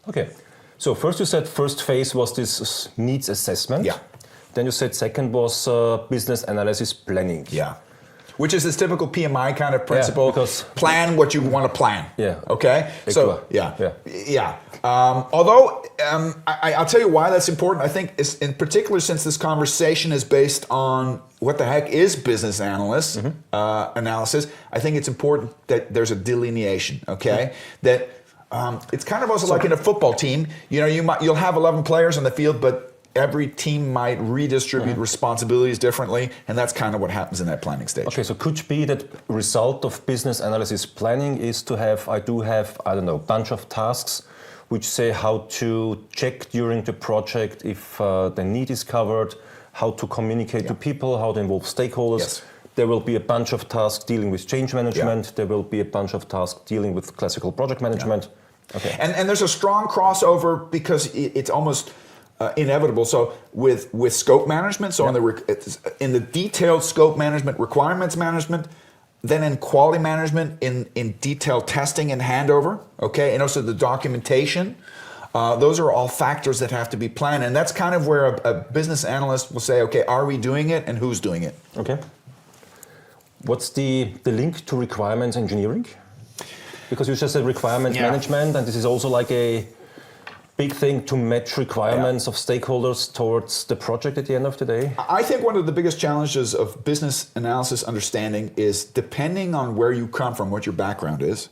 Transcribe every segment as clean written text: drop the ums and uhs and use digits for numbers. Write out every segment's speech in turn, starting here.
Okay. So first you said first phase was this needs assessment. Yeah. Then you said second was business analysis planning. Yeah. Which is this typical PMI kind of principle. Yeah, because plan what you want to plan. Yeah. Okay. So yeah. Although I'll tell you why that's important. I think it's, in particular, since this conversation is based on what the heck is business analyst analysis, I think it's important that there's a delineation. Okay. That it's kind of also like in a football team. You know, you'll have 11 players on the field, but every team might redistribute responsibilities differently, and that's kind of what happens in that planning stage. Okay, so could be that result of business analysis planning is to have, I don't know, bunch of tasks which say how to check during the project if the need is covered, how to communicate to people, how to involve stakeholders. Yes. There will be a bunch of tasks dealing with change management. There will be a bunch of tasks dealing with classical project management. Okay. And there's a strong crossover because it's almost inevitable. So with scope management, so in the detailed scope management, requirements management, then in quality management, in detailed testing and handover, okay, and also the documentation, those are all factors that have to be planned. And that's kind of where a business analyst will say, okay, are we doing it and who's doing it? Okay. What's the link to requirements engineering? Because you just said requirements management, and this is also like a big thing to match requirements of stakeholders towards the project at the end of the day? I think one of the biggest challenges of business analysis understanding is, depending on where you come from, what your background is,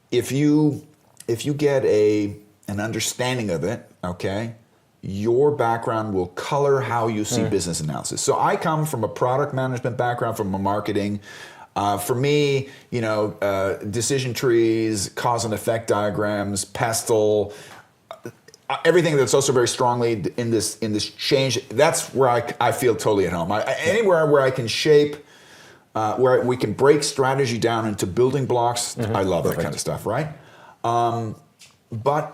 if you get an understanding of it, okay, your background will color how you see business analysis. So I come from a product management background, from a marketing. For me, you know, decision trees, cause and effect diagrams, PESTLE, everything that's also very strongly in this change. That's where I feel totally at home. Anywhere where I can shape, where we can break strategy down into building blocks, I love that kind of stuff, right? But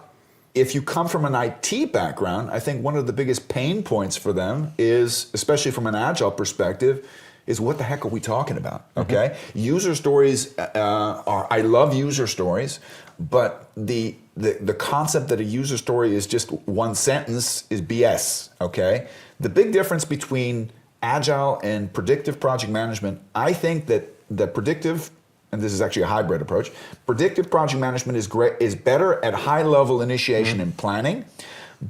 if you come from an IT background, I think one of the biggest pain points for them is, especially from an agile perspective, is what the heck are we talking about, okay? User stories I love user stories, but the concept that a user story is just one sentence is BS, okay? The big difference between agile and predictive project management, I think that the predictive, and this is actually a hybrid approach, predictive project management is better at high level initiation and planning.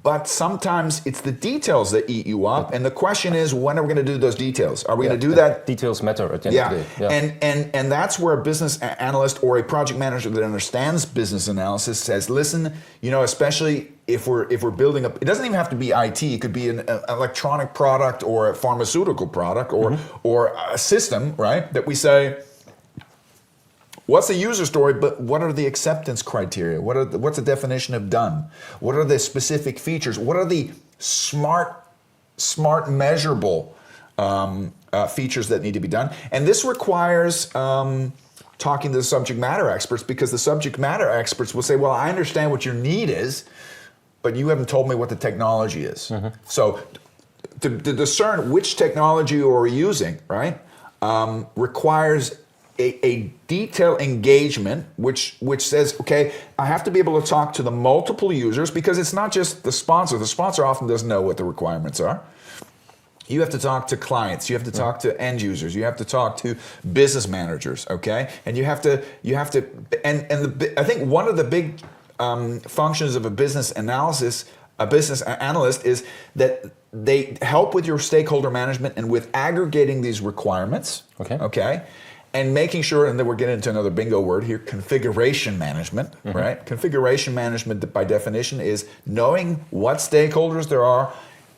But sometimes it's the details that eat you up, and the question is, when are we going to do those details? Are we going to do that? Details matter at the end of the day. Yeah. And that's where a business analyst or a project manager that understands business analysis says, listen, you know, especially if we're building up, it doesn't even have to be IT. It could be an electronic product or a pharmaceutical product or a system, right? That we say, what's the user story, but what are the acceptance criteria? What's the definition of done? What are the specific features? What are the smart measurable features that need to be done? And this requires talking to the subject matter experts, because the subject matter experts will say, well, I understand what your need is, but you haven't told me what the technology is. So to discern which technology you're using, right, requires a detailed engagement, which says, okay, I have to be able to talk to the multiple users, because it's not just the sponsor. The sponsor often doesn't know what the requirements are. You have to talk to clients. You have to talk to end users. You have to talk to business managers. Okay, and I think one of the big functions of a business analyst is that they help with your stakeholder management and with aggregating these requirements. Okay. And making sure, and then we're getting into another bingo word here, configuration management, right? Configuration management, by definition, is knowing what stakeholders there are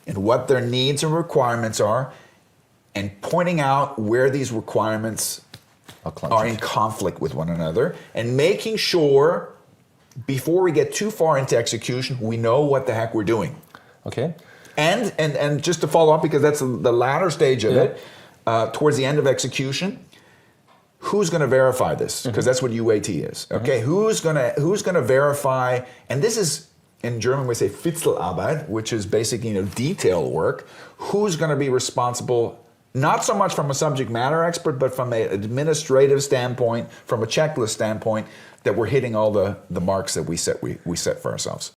and what their needs and requirements are, and pointing out where these requirements are in conflict with one another, and making sure, before we get too far into execution, we know what the heck we're doing. Okay. And just to follow up, because that's the latter stage of it, towards the end of execution, who's going to verify this? Because that's what UAT is. Okay, who's going to verify? And this is, in German we say Fitzelarbeit, which is basically detail work. Who's going to be responsible not so much from a subject matter expert, but from an administrative standpoint, from a checklist standpoint, that we're hitting all the marks that we set for ourselves.